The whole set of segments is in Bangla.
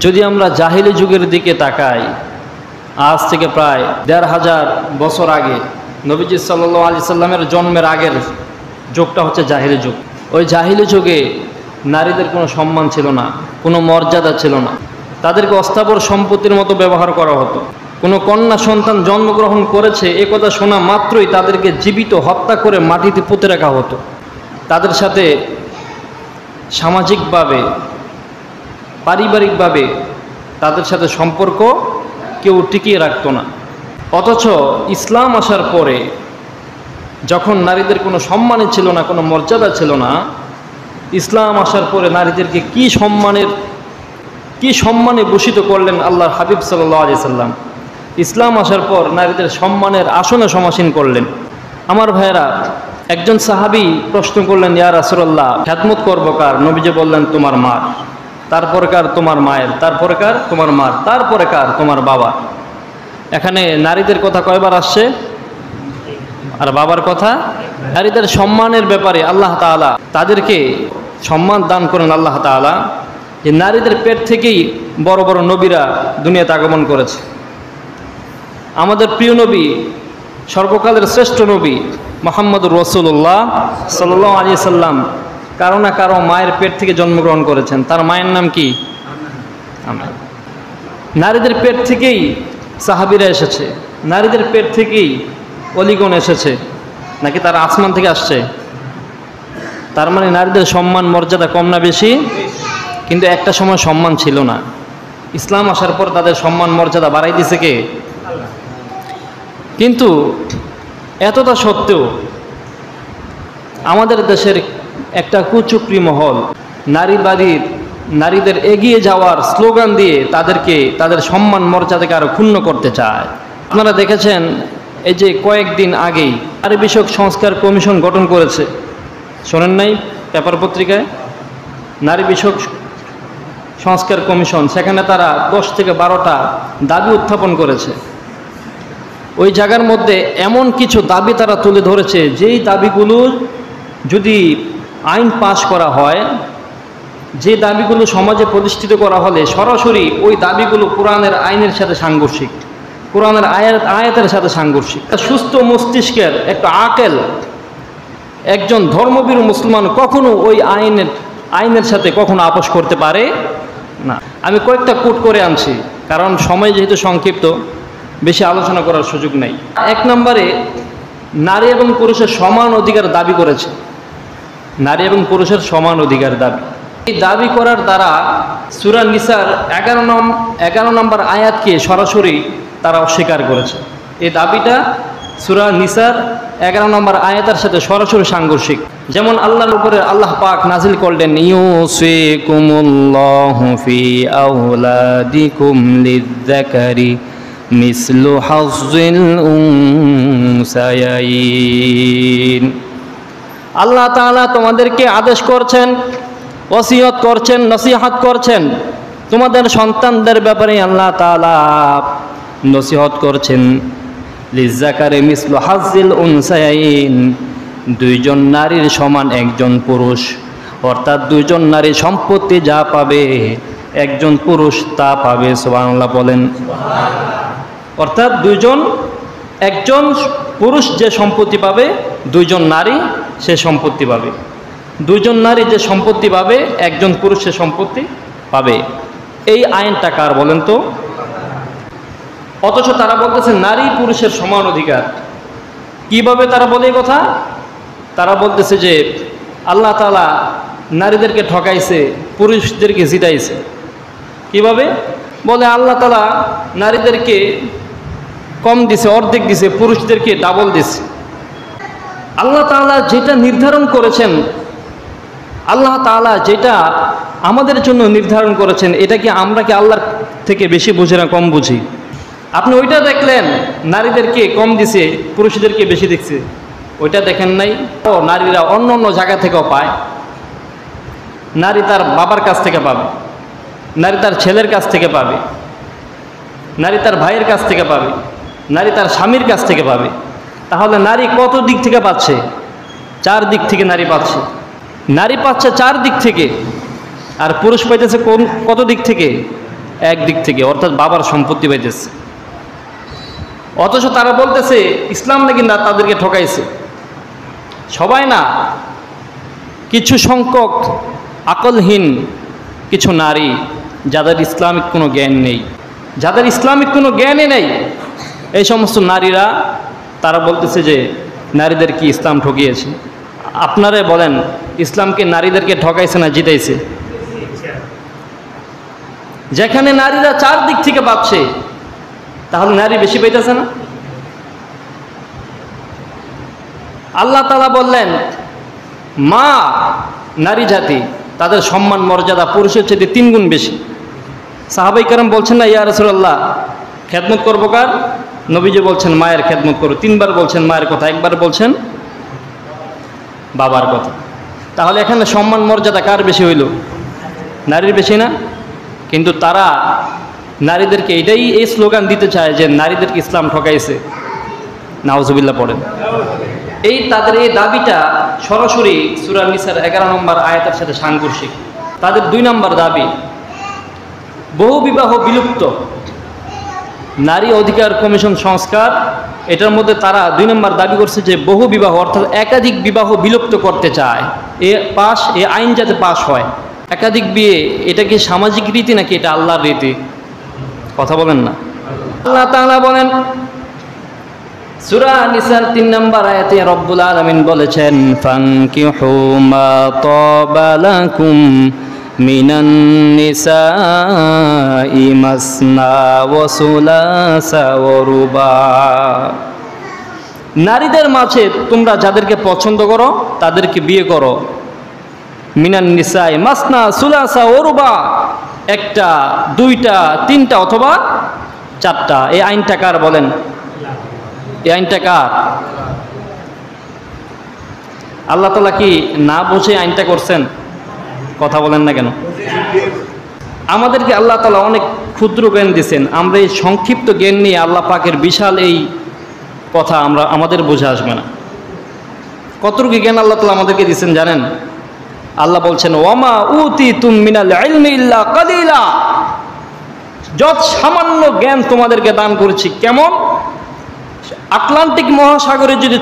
যদি আমরা জাহিলি যুগের দিকে তাকাই, আজ থেকে প্রায় ১৫০০ বছর আগে নবীজি সাল্লাল্লাহু আলাইহি সাল্লামের জন্মের আগের যুগটা হচ্ছে জাহিলি যুগ। ওই জাহিলি যুগে নারীদের কোনো সম্মান ছিল না, কোনো মর্যাদা ছিল না। তাদেরকে অস্থাবর সম্পত্তির মতো ব্যবহার করা হতো। কোনো কন্যা সন্তান জন্মগ্রহণ করেছে এ কথা শোনা মাত্রই তাদেরকে জীবিত হত্যা করে মাটিতে পুঁতে রাখা হতো। তাদের সাথে সামাজিকভাবে, পারিবারিকভাবে তাদের সাথে সম্পর্ক কেউ টিকিয়ে রাখতো না। অথচ ইসলাম আসার পরে যখন নারীদের কোনো সম্মানই ছিল না, কোনো মর্যাদা ছিল না, ইসলাম আসার পরে নারীদেরকে কি সম্মানে ভূষিত করলেন আল্লাহর হাবিব সাল্লাল্লাহু আলাইহি সাল্লাম। ইসলাম আসার পর নারীদের সম্মানের আসনে সমাসীন করলেন। আমার ভাইয়েরা, একজন সাহাবী প্রশ্ন করলেন, ইয়া রাসূলুল্লাহ, খেদমত করবো কার? নবীজি বললেন, তোমার মার। তারপরে কার? তোমার মায়ের। তারপরে কার? তোমার মার। তারপরে কার? তোমার বাবা। এখানে নারীদের কথা কয়বার আসছে? আর বাবার কথা? নারীদের সম্মানের ব্যাপারে আল্লাহ তাআলা তাদেরকে সম্মান দান করেন। আল্লাহ তাআলা যে নারীদের পেট থেকেই বড় বড় নবীরা দুনিয়াতে আগমন করেছে। আমাদের প্রিয় নবী, সর্বকালের শ্রেষ্ঠ নবী মুহাম্মদুর রাসূলুল্লাহ সাল্লাল্লাহু আলাইহি সাল্লাম কারো না কারো মায়ের পেট থেকে জন্মগ্রহণ করেছেন। তার মায়ের নাম কি? আমেনা। নারীদের পেট থেকেই সাহাবীরা এসেছে, নারীদের পেট থেকেই অলিগণ এসেছে। নাকি তারা আসমান থেকে আসছে? তার মানে নারীদের সম্মান মর্যাদা কম না বেশি? কিন্তু একটা সময় সম্মান ছিল না। ইসলাম আসার পর তাদের সম্মান মর্যাদা বাড়াই দিয়েছে কে? কিন্তু এতটা সত্ত্বেও আমাদের দেশের একটা কুচক্রী মহল নারীদের এগিয়ে যাওয়ার স্লোগান দিয়ে তাদের সম্মান মর্যাদাকে আরো ক্ষুণ্ণ করতে চায়। আপনারা দেখেছেন, এই যে কয়েকদিন আগেই নারী বিষয়ক সংস্কার কমিশন গঠন করেছে, শোনেন নাই পেপার পত্রিকায়? নারী বিষয়ক সংস্কার কমিশন, সেখানে তারা 10 থেকে 12টা দাবি উত্থাপন করেছে। ওই জায়গার মধ্যে এমন কিছু দাবি তারা তুলে ধরেছে, যেই দাবিগুলো যদি আইন পাশ করা হয়, যে দাবিগুলো সমাজে প্রতিষ্ঠিত করা হলে সরাসরি ওই দাবিগুলো কোরআনের আইনের সাথে সাংঘর্ষিক, কোরআনের আয়াতের সাথে সাংঘর্ষিক। সুস্থ মস্তিষ্কের একটা আকেল একজন ধর্মবীর মুসলমান কখনো ওই আইনের সাথে কখনো আপোষ করতে পারে না। আমি কয়েকটা কোট করে আনছি, কারণ সময় যেহেতু সংক্ষিপ্ত, বেশি আলোচনা করার সুযোগ নেই। 1 নম্বরে নারী এবং পুরুষের সমান অধিকার দাবি করেছে। নারী এবং পুরুষের সমান অধিকার দাবি, এই দাবি করার দ্বারা সূরা নিসার 11 নম্বর আয়াতকে সরাসরি তারা অস্বীকার করেছে। এই দাবিটা সূরা নিসার 11 নম্বর আয়াতের সাথে সরাসরি সাংঘর্ষিক। যেমন আল্লাহর উপরে আল্লাহ পাক নাজিল করলেন, ইউসিকুমুল্লাহু ফি আওলাদিকুম লিয-যাকারি মিসলু হাজ্জিল উনসায়াইন। আল্লাহ তাআলা তোমাদেরকে আদেশ করছেন, ওসিয়ত করছেন, নসিহত করছেন। তোমাদের সন্তানদের ব্যাপারে আল্লাহ তাআলা নসিহত করছেন, লিয-যাকারি মিসলু হাজ্জিল উনসায়াইন, 2 জন নারীর সমান 1 জন পুরুষ। অর্থাৎ 2 জন নারী সম্পত্তি যা পাবে 1 জন পুরুষ তা পাবে। সুবহানাল্লাহ বলেন। অর্থাৎ 1 জন পুরুষ যে সম্পত্তি পাবে, 2 জন নারী সে সম্পত্তি পাবে। 2 জন নারী যে সম্পত্তি পাবে, 1 জন পুরুষ সে সম্পত্তি পাবে। এই আইনটা কার বলেন তো? অথচ তারা বলতেছে নারী পুরুষের সমান অধিকার। কিভাবে তারা বলে এই কথা? তারা বলতেছে যে আল্লাহ তাআলা নারীদেরকে ঠকাইছে, পুরুষদেরকে জিতাইছে। কিভাবে? বলে আল্লাহ তাআলা নারীদেরকে কম দিছে, অর্ধেক দিছে, পুরুষদেরকে ডাবল দিছে। আল্লাহ তাআলা যেটা নির্ধারণ করেছেন, আল্লাহ তাআলা যেটা আমাদের জন্য নির্ধারণ করেছেন, এটা কি আমরা কি আল্লাহর থেকে বেশি বুঝি না কম বুঝি? আপনি ওইটা দেখলেন নারীদেরকে কম দিছে, পুরুষদেরকে বেশি দিচ্ছে, ওইটা দেখেন নাই? ও নারীরা অন্য অন্য জায়গা থেকেও পায়। নারী তার বাবার কাছ থেকে পাবে, নারী তার ছেলের কাছ থেকে পাবে, নারী তার ভাইয়ের কাছ থেকে পাবে, নারী তার স্বামীর কাছ থেকে পাবে। তাহলে নারী কত দিক থেকে পাচ্ছে? 4 দিক থেকে নারী পাচ্ছে। নারী পাচ্ছে 4 দিক থেকে, আর পুরুষ পাইতেছে কত দিক থেকে? একদিক থেকে, অর্থাৎ বাবার সম্পত্তি পাইতেছে। অথচ তারা বলতেছে ইসলাম নাকি না তাদেরকে ঠকাইছে। সবাই না, কিছু সংখ্যক আকলহীন কিছু নারী যাদের ইসলামিক কোনো জ্ঞান নেই, যাদের ইসলামিক কোনো জ্ঞানই নেই, এই সমস্ত নারীরা তারা বলতেছে যে নারীদের কি ইসলাম ঠকিয়েছে। আপনারা বলেন, ইসলামকে নারীদেরকে ঠকাইছে না জিতাইছে? যেখানে নারীরা চারদিক থেকে পাচ্ছে, তাহলে নারী বেশি পাইতেছে না? আল্লাহ তাআলা বললেন মা নারী জাতি, তাদের সম্মান মর্যাদা পুরুষের চেয়ে 3 গুণ বেশি। সাহাবাই কেরাম বলছেন না ইয়া রাসূলুল্লাহ খেদমত করবো কার? নবীজি বলছেন মায়ের খেদমত করো। 3 বার বলছেন মায়ের কথা, 1 বার বলছেন বাবার কথা। তাহলে এখানে সম্মান মর্যাদা কার বেশি হইল? নারীর বেশি না? কিন্তু তারা নারীদেরকে এই স্লোগান দিতে চায় যে নারীদেরকে ইসলাম ঠকাইছে। নাউজুবিল্লাহ পড়েন। তাদের এই দাবিটা সরাসরি সূরা নিসার 11 নম্বর আয়াতের সাথে সাংঘর্ষিক। তাদের 2 নম্বর দাবি বহু বিবাহ বিলুপ্ত, নারী অধিকার কমিশন সংস্কার, এটার মধ্যে তারা 2 নম্বর দাবি করছে যে বহু বিবাহ অর্থাৎ একাধিক বিবাহ বিলুপ্ত করতে চায়। এ আইন যাতে পাশ হয়। একাধিক বিয়ে এটা কি সামাজিক রীতি নাকি এটা আল্লাহর রীতি? কথা বলেন না। আল্লাহ তাআলা বলেন সূরা নিসার 3 নম্বর আয়াতে রব্বুল আলামিন বলেছেন ফানকিহু মা তাবা লাকুম মিনান নিসাই মাসনা ওয়া সুলাসা ওয়া রুবা। নারীদের মাঝে তোমরা যাদেরকে পছন্দ করো তাদেরকে বিয়ে করো। মিনান নিসাই মাসনা সুলাসা ওয়া রুবা, 1টা 2টা 3টা অথবা 4টা। এই আইনটা কার বলেন? এই আইনটা কার? আল্লাহ তাআলা কি না বুঝে আইনটা করছেন? কথা বলেন না কেন? আমাদেরকে আল্লাহ তাআলা অনেক ক্ষুদ্র জ্ঞান দিয়েছেন। আমরা এই সংক্ষিপ্ত জ্ঞান নিয়ে আল্লাহ পাকের বিশাল এই কথা আমাদের বোঝা আসবে না। কতটুকু জ্ঞান আল্লাহ তাআলা আমাদেরকে দিয়েছেন জানেন? আল্লাহ বলছেন ওয়ামা উতিতুম মিনাল ইলমি ইল্লা কালিলা, যত সামান্য জ্ঞান তোমাদেরকে দান করেছি। কেমন? আটলান্টিক মহাসাগরে যদি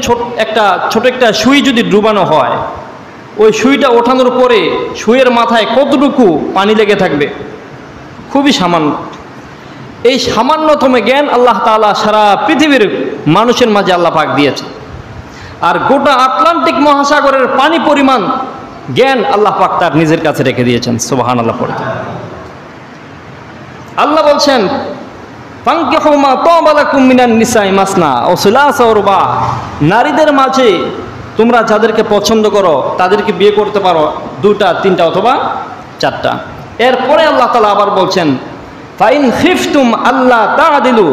ছোট একটা সুই যদি ডুবানো হয়, ওই সুইটা ওঠানোর পরে সুইয়ের মাথায় কতটুকু পানি লেগে থাকবে? খুবই সামান্য। এই সামান্যতম জ্ঞান আল্লাহ তাআলা সারা পৃথিবীর মানুষের মাঝে আল্লাহ পাক দিয়েছে। আর গোটা আটলান্টিক মহাসাগরের পানি পরিমাণ জ্ঞান আল্লাহ পাক তার নিজের কাছে রেখে দিয়েছেন। সুবহানাল্লাহ পড়ে আল্লাহ বলছেন ফানকিহু মা তাবা লাকুম মিনান নিসাই মাসনা ওয়া সুলাসা ওয়া রুবা, নারীদের মাঝে তোমরা যাদেরকে পছন্দ করো তাদেরকে বিয়ে করতে পারো 2টা 3টা অথবা 4টা। এরপরে আল্লাহ তাআলা আবার বলছেন ফাইন খিফতুম আল্লাহ তাআদিলু,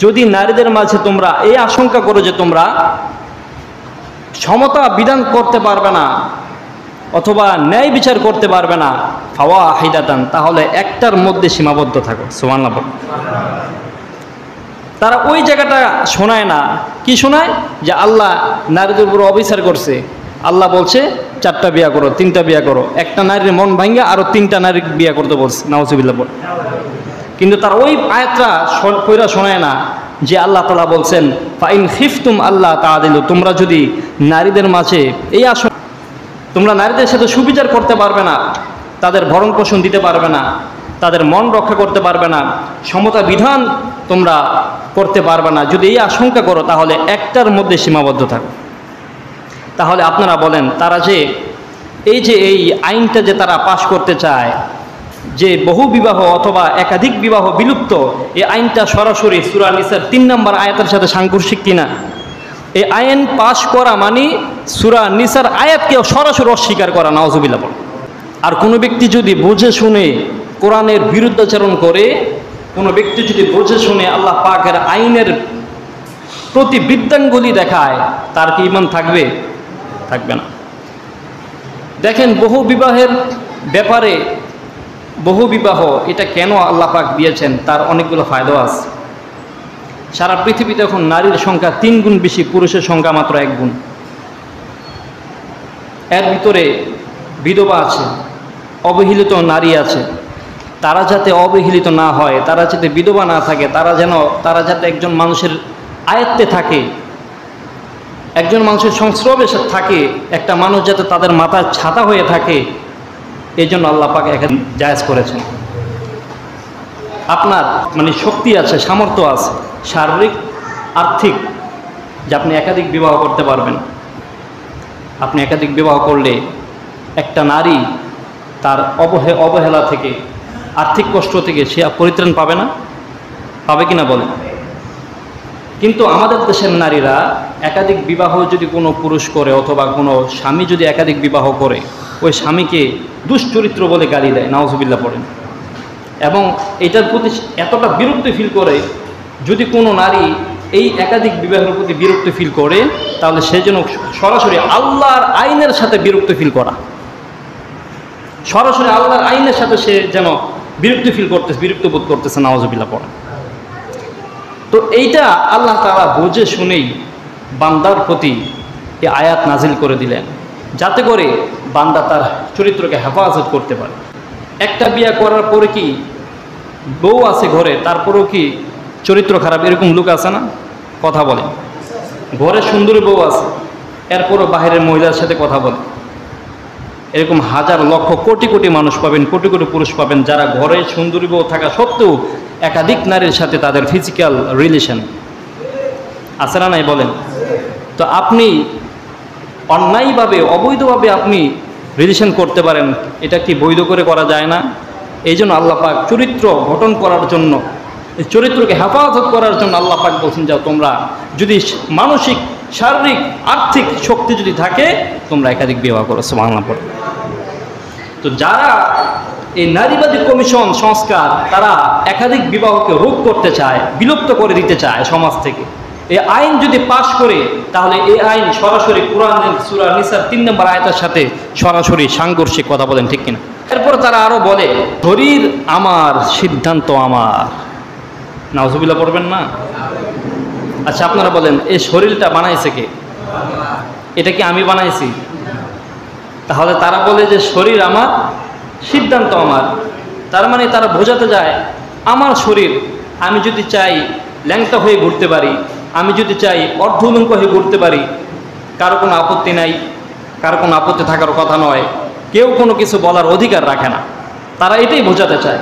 যদি নারীদের মাঝে তোমরা এই আশঙ্কা করো যে তোমরা সমতা বিধান করতে পারবে না অথবা ন্যায় বিচার করতে পারবে না, ফাওয়াহিদাতান, তাহলে একটার মধ্যে সীমাবদ্ধ থাকো। সুবহানাল্লাহ। তারা ওই জায়গাটা শোনায় না। কি শোনায়? যে আল্লাহ নারীদের উপর অবিচার করছে। আল্লাহ বলছে 4টা বিয়া করো, 3টা বিয়া করো। একটা নারীর মন ভাঙ্গা আরো 3টা নারী বিয়া করতে বলছে। নাউজুবিল্লাহ। কিন্তু তার ওই আয়াতটা কইরা শোনায় না যে আল্লাহ তাআলা বলছেন ফাইন খিফতুম আল্লাহ তাআদিলু, তোমরা যদি নারীদের মাঝে এই তোমরা নারীদের সাথে সুবিচার করতে পারবে না, তাদের ভরণ পোষণ দিতে পারবে না, তাদের মন রক্ষা করতে পারবে না, সমতা বিধান তোমরা করতে পারবে না, যদি এই আশঙ্কা করো তাহলে একটার মধ্যে সীমাবদ্ধ থাকো। তাহলে আপনারা বলেন তারা যে এই আইনটা যে তারা পাশ করতে চায় যে বহু বিবাহ অথবা একাধিক বিবাহ বিলুপ্ত, এই আইনটা সরাসরি সূরা নিসার 3 নম্বর আয়াতের সাথে সাংঘর্ষিক কিনা? এই আইন পাশ করা মানে সূরা নিসার আয়াতকে সরাসরি অস্বীকার করা। নাউজুবিল্লাহ। আর কোনো ব্যক্তি যদি বুঝে শুনে কোরআনের বিরুদ্ধাচরণ করে, কোনো ব্যক্তি যদি বুঝে শুনে আল্লাহ পাকের আইনের প্রতি বৃদ্ধাঙ্গুলি দেখায়, তার কি ঈমান থাকবে? থাকবে না। দেখেন বহু বিবাহের ব্যাপারে, বহু বিবাহ এটা কেন আল্লাহ পাক দিয়েছেন তার অনেকগুলো ফায়দা আছে। সারা পৃথিবীতে এখন নারীর সংখ্যা 3 গুণ বেশি, পুরুষের সংখ্যা মাত্র 1 গুণ। এর ভিতরে বিধবা আছে, অবহেলিত নারী আছে, তারা যাতে অবহেলিত না হয়, তারা যাতে বিধবা না থাকে, তারা যাতে একজন মানুষের আয়ত্তে থাকে, একজন মানুষের সংস্রবে থাকে, একটা মানুষ যাতে তাদের মাথার ছাতা হয়ে থাকে, এই জন্য আল্লাহ পাক এখানে জায়েজ করেছেন। আপনার মানে শক্তি আছে, সামর্থ্য আছে, শারীরিক আর্থিক, যে আপনি একাধিক বিবাহ করতে পারবেন। আপনি একাধিক বিবাহ করলে একটা নারী তার অবহেলা থেকে, আর্থিক কষ্ট থেকে সে পরিত্রাণ পাবে না? পাবে কিনা বলেন? কিন্তু আমাদের দেশের নারীরা একাধিক বিবাহ যদি কোনো পুরুষ করে, অথবা কোনো স্বামী যদি একাধিক বিবাহ করে, ওই স্বামীকে দুশ্চরিত্র বলে গালি দেয়, নাউজুবিল্লাহ পড়েন। এবং এটার প্রতি এতটা বিরক্তি ফিল করে, যদি কোনো নারী এই একাধিক বিবাহের প্রতি বিরক্তি ফিল করে, তাহলে সে যেন সরাসরি আল্লাহর আইনের সাথে বিরক্তি ফিল করা, সরাসরি আল্লাহর আইনের সাথে সে যেন বিরক্ত বোধ করতেছে, নাউজুবিল্লাহ পড়েন। তো এইটা আল্লাহ তাআলা বুঝে শুনেই বান্দার প্রতি এই আয়াত নাজিল করে দিলেন, যাতে করে বান্দা তার চরিত্রকে হেফাজত করতে পারে। একটা বিয়ে করার পরে কি বউ আছে ঘরে, তারপরেও কি চরিত্র খারাপ এরকম লোক আছে না? কথা বলে, ঘরে সুন্দরী বউ আছে, এরপরও বাহিরের মহিলার সাথে কথা বলে। এরকম হাজার লক্ষ কোটি কোটি মানুষ পাবেন, কোটি কোটি পুরুষ পাবেন, যারা ঘরে সুন্দরী বউ থাকা সত্ত্বেও একাধিক নারীর সাথে তাদের ফিজিক্যাল রিলেশন আছে না নাই বলেন? তো আপনি অন্যায়ভাবে, অবৈধভাবে আপনি রিলেশন করতে পারেন, এটা কি বৈধ করে করা যায় না? এই জন্য আল্লাহ পাক চরিত্র গঠন করার জন্য, এই চরিত্রকে হেফাজত করার জন্য আল্লাহ পাক বলছেন, যাও তোমরা যদি মানসিক, শারীরিক, আর্থিক শক্তি যদি থাকে, তোমরা একাধিক বিবাহ করো। সুবহানাল্লাহ পড়ে। তো যারা এই নারীবাদী কমিশন সংস্কার, তারা একাধিক বিবাহকে রোধ করতে চায়, বিলুপ্ত করে দিতে চায় সমাজ থেকে, এই আইন যদি পাশ করে, তাহলে এই আইন সরাসরি কোরআনের সূরা নিসার 3 নম্বর আয়াতের সাথে সরাসরি সাংঘর্ষিক। কথা বলেন ঠিক কিনা? এরপর তারা আরো বলে, শরীর আমার, সিদ্ধান্ত আমার। নাউজুবিল্লাহ পড়বেন না? আচ্ছা আপনারা বলেন, এই শরীরটা বানাইছে কে? এটা কি আমি বানাইছি? তাহলে তারা বলে যে শরীর আমার, সিদ্ধান্ত আমার। তার মানে তারা বোঝাতে যায়, আমার শরীর, আমি যদি চাই ল্যাংটা হয়ে ঘুরতে পারি, আমি যদি চাই অর্ধলঙ্ক হয়ে ঘুরতে পারি, কারো কোনো আপত্তি নাই, কারো কোনো আপত্তি থাকার কথা নয়, কেউ কোনো কিছু বলার অধিকার রাখে না। তারা এটাই বোঝাতে চায়।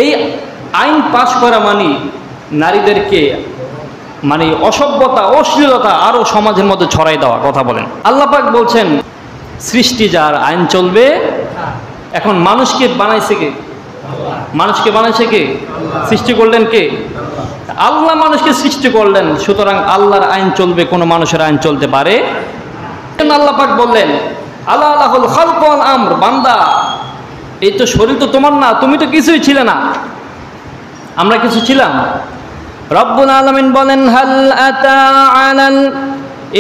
এই আইন পাশ করা মানে নারীদেরকে মানে অসভ্যতা, অশ্লীলতা আরও সমাজের মধ্যে ছড়াই দেওয়া। কথা বলেন। আল্লাহ পাক বলছেন, সৃষ্টি যার, আইন চলবে। এখন মানুষকে বানাইছে কে? মানুষকে বানাইছে কে? সৃষ্টি করলেন কে? আল্লাহ মানুষকে সৃষ্টি করলেন, সুতরাং আল্লাহর আইন চলবে, কোনো মানুষের আইন চলতে পারে? আল্লাহ পাক বললেন, আল্লাহ আল্লাহুল খালকু ওয়াল আমর, বান্দা এই তো শরীর তো তোমার না, তুমি তো কিছুই ছিলে না, আমরা কিছু ছিলাম? রব্বুল আলামিন বলেন, হাল আতা আলাল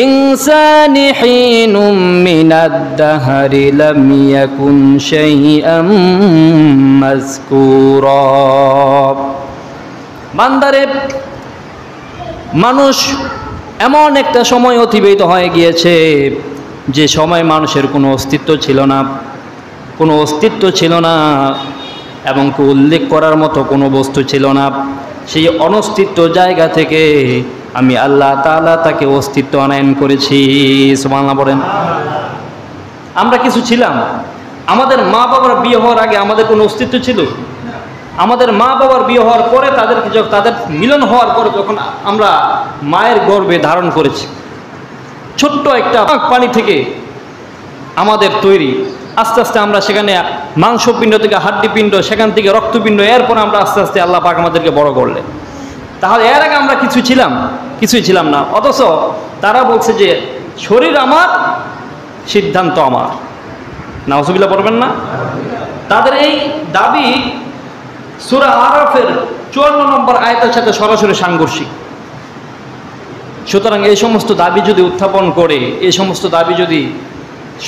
ইনসানি হিনুম মিনাদ দাহরি লাম ইয়াকুন শাইআম মাযকুরা। বান্দারে, মানুষ এমন একটা সময় অতিবাহিত হয়ে গিয়েছে, যে সময় মানুষের কোনো অস্তিত্ব ছিল না, কোনো অস্তিত্ব ছিল না, এবং উল্লেখ করার মতো কোনো বস্তু ছিল না। সেই অনস্তিত্ব জায়গা থেকে আমি আল্লাহ তাআলা তাকে অস্তিত্ব আনয়ন করেছি। সুবহানাল্লাহ বলেন। আমরা কিছু ছিলাম? আমাদের মা বাবার বিয়ে হওয়ার আগে আমাদের কোনো অস্তিত্ব ছিল? আমাদের মা বাবার বিয়ে হওয়ার পরে, তাদের মিলন হওয়ার পরে, যখন আমরা মায়ের গর্ভে ধারণ করেছি, ছোট্ট একটা পানি থেকে আমাদের তৈরি, আস্তে আস্তে আমরা সেখানে মাংসপিণ্ড থেকে হাড্ডিপিণ্ড, সেখান থেকে রক্তপিণ্ড, এরপর আমরা আস্তে আস্তে আল্লাহ পাক আমাদেরকে বড় করলেন। তাহলে এর আগে আমরা কিছু ছিলাম? কিছুই ছিলাম না। অথচ তারা বলছে যে শরীর আমার, সিদ্ধান্ত আমার। নাউজুবিল্লাহ পড়বেন না? তাদের এই দাবি সূরা আরাফের 54 নম্বর আয়াতের সাথে সরাসরি সাংঘর্ষিক। সুতরাং এই সমস্ত দাবি যদি উত্থাপন করে, এই সমস্ত দাবি যদি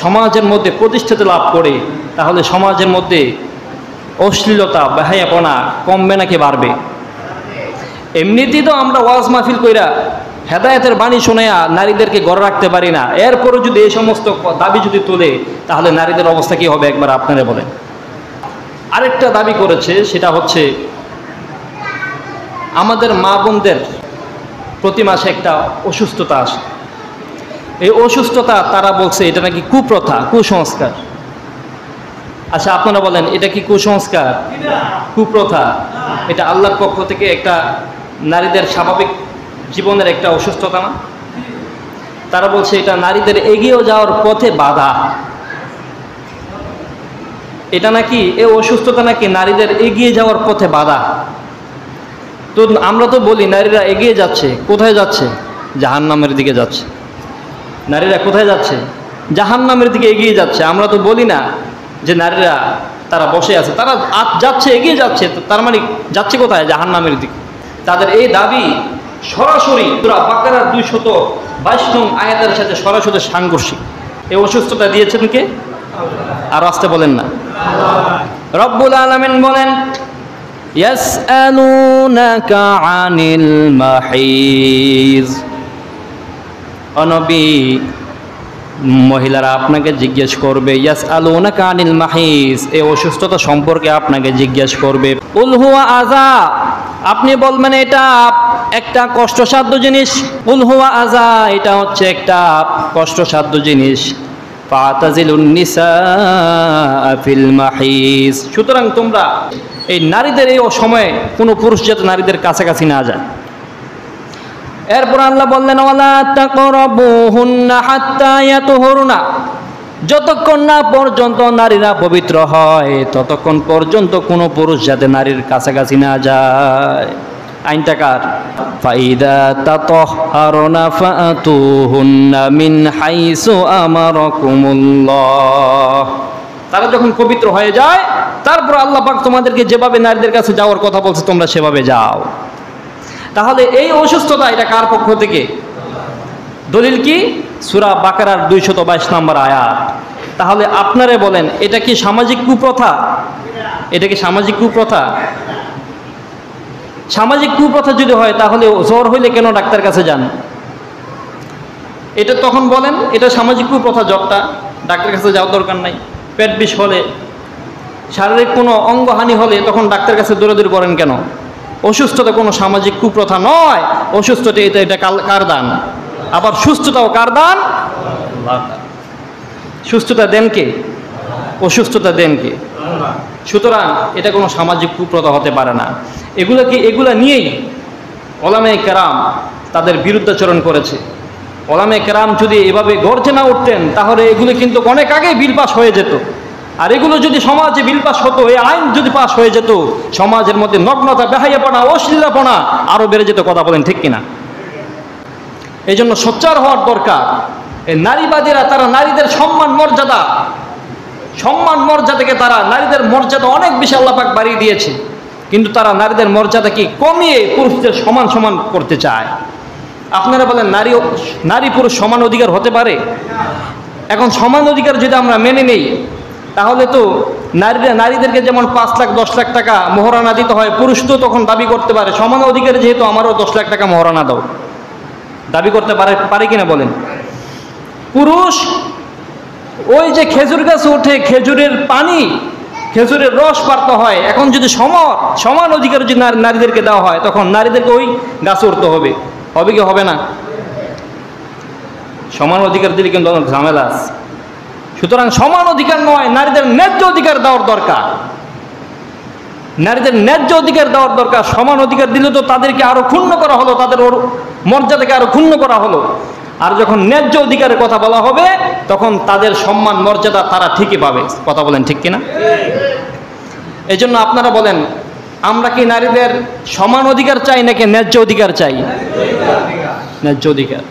সমাজের মধ্যে প্রতিষ্ঠিত লাভ করে, তাহলে সমাজের মধ্যে অশ্লীলতা, বেহায়াপনা কমবে নাকি বাড়বে? এমনিতেই তো আমরা ওয়াজ মাহফিল কইরা হেদায়েতের বাণী শুনেয়া নারীদেরকে গড়ে রাখতে পারি না, এরপরও যদি এই সমস্ত দাবি যদি তোলে, তাহলে নারীদের অবস্থা কী হবে একবার আপনারা বলেন। আরেকটা দাবি করেছে, সেটা হচ্ছে আমাদের মা বোনদের প্রতি মাসে একটা অসুস্থতা আসে। এই অসুস্থতা তারা বলছে এটা নাকি কুপ্রথা, কুসংস্কার। আচ্ছা আপনারা বলেন, এটা কি কুসংস্কার, কুপ্রথা? এটা আল্লাহর পক্ষ থেকে একটা নারীদের স্বাভাবিক জীবনের একটা অসুস্থতা না? তারা বলছে এটা নারীদের এগিয়ে যাওয়ার পথে বাধা। এটা নাকি, এই অসুস্থতা নাকি নারীদের এগিয়ে যাওয়ার পথে বাধা। তো আমরা তো বলি নারীরা এগিয়ে যাচ্ছে, কোথায় যাচ্ছে? জাহান্নামের দিকে যাচ্ছে। নারীরা কোথায় যাচ্ছে? জাহান্নামের দিকে এগিয়ে যাচ্ছে। আমরা তো বলি না যে নারীরা তারা বসে আছে, তারা যাচ্ছে, এগিয়ে যাচ্ছে। তার মানে যাচ্ছে কোথায়? জাহান্নামের দিকে। তাদের এই দাবি সরাসরি সূরা বাকারার 222 নং আয়াতের সাথে সরাসরি সাংঘর্ষিক। এই অসুস্থতা দিয়েছেন কে? আর আসতে বলেন না। রব্বুল আলামিন বলেন, ইয়াসআলুনাকা আনিল মাহিজ। ও নবী, মহিলারা আপনাকে জিজ্ঞেস করবে, ইয়াসআলুনাকা আনিল মাহিজ, এই অসুস্থতা সম্পর্কে আপনাকে জিজ্ঞেস করবে। কুল হুয়া আযা, আপনি বলবেন এটা একটা কষ্টসাধ্য জিনিস। কুল হুয়া আযা, এটা হচ্ছে একটা কষ্টসাধ্য জিনিস। ফাতাজিলুন নিসা ফিল মাহিজ, সুতরাং তোমরা এই নারীদের এই সময়ে কোনো পুরুষ যাতে নারীদের কাছাকাছি না যায়। এরপর আল্লাহ বললেন, ওয়ালা তাকরাবুহুন্না হাত্তা ইয়াতুহুরনা, যতক্ষণ না পর্যন্ত নারীরা পবিত্র হয় ততক্ষণ পর্যন্ত কোনো পুরুষ যাতে নারীর কাছাকাছি না যায়। আইনটা কার? ফাইদা তাতাহহারনা ফাতুহুন্না মিন হাইসু আমারাকুমুল্লাহ, তারা যখন পবিত্র হয়ে যায় তারপর আল্লাহ পাক তোমাদেরকে যেভাবে নারীদের কাছে যাওয়ার কথা বলছে তোমরা সেভাবে যাও। তাহলে এই অসুস্থতা এটা কার পক্ষ থেকে? দলিল কি? সূরা বাকারার 222 নম্বর আয়াত। তাহলে আপনারা বলেন, এটা কি সামাজিক কুপ্রথা? এটা কি সামাজিক কুপ্রথা? সামাজিক কুপ্রথা যদি হয় তাহলে জ্বর হইলে কেন ডাক্তার কাছে যান? এটা তখন বলেন এটা সামাজিক কুপ্রথা, জ্বরটা ডাক্তার কাছে যাওয়ার দরকার নাই। পেট বিষ হলে, শারীরিক কোনো অঙ্গহানি হলে তখন ডাক্তার কাছে দৌড়াদৌড়ি করেন কেন? অসুস্থতা কোনো সামাজিক কুপ্রথা নয়। অসুস্থতা এটা কার দান? আবার সুস্থতাও কার দান? সুস্থতা দেন কে? অসুস্থতা দেন কে? সুতরাং এটা কোনো সামাজিক কুপ্রথা হতে পারে না। এগুলা নিয়েই ওলামায়ে কেরাম তাদের বিরুদ্ধাচরণ করেছে। ওলামায়ে কেরাম যদি এভাবে গর্জে না উঠতেন তাহলে এগুলো কিন্তু অনেক আগেই বিল পাস হয়ে যেত। আর এগুলো যদি সমাজে বিল পাস হতো, এই আইন যদি পাস হয়ে যেত, সমাজের মধ্যে নগ্নতা, বেহাইয়াপনা, অশ্লীলপনা আরো বেড়ে যেত। কথা বলেন ঠিক কিনা? এই জন্য সোচ্চার হওয়ার দরকার। এই নারীবাদীরা তারা নারীদের সম্মান মর্যাদাকে তারা নারীদের মর্যাদা অনেক বেশি আল্লাহ পাক বাড়িয়ে দিয়েছে, কিন্তু তারা নারীদের মর্যাদাকে কমিয়ে পুরুষদের সমান সমান করতে চায়। আপনারা বলেন নারী পুরুষ সমান অধিকার হতে পারে? এখন সমান অধিকার যদি আমরা মেনে নেই তাহলে তো নারীদেরকে যেমন 5 লাখ 10 লাখ টাকা মোহরানা দিতে হয়, পুরুষ তো তখন দাবি করতে পারে সমান অধিকারে যেহেতু আমারও 10 লাখ টাকা মোহরানা দাও, দাবি করতে পারে কিনা বলেন? পুরুষ ওই যে খেজুর গাছে ওঠে, খেজুরের পানি, খেজুরের রস পাড়তে হয়। এখন যদি সমান অধিকার যদি নারীদেরকে দেওয়া হয় তখন নারীদেরকে ওই গাছে উঠতে হবে কি হবে না? সমান অধিকার দিলে কিন্তু অনেক ঝামেলা আছে। সুতরাং সমান অধিকার নয়, নারীদের ন্যায্য অধিকার দেওয়ার দরকার। নারীদের ন্যায্য অধিকার দেওয়ার দরকার। সমান অধিকার দিলে তো তাদেরকে আরো ক্ষুণ্ণ করা হলো, তাদের মর্যাদাকে আরো ক্ষুণ্ণ করা হলো। আর যখন ন্যায্য অধিকারের কথা বলা হবে তখন তাদের সম্মান মর্যাদা তারা ঠিকই পাবে। কথা বলেন ঠিক কিনা? এই জন্য আপনারা বলেন, আমরা কি নারীদের সমান অধিকার চাই নাকি ন্যায্য অধিকার চাই? ন্যায্য অধিকার।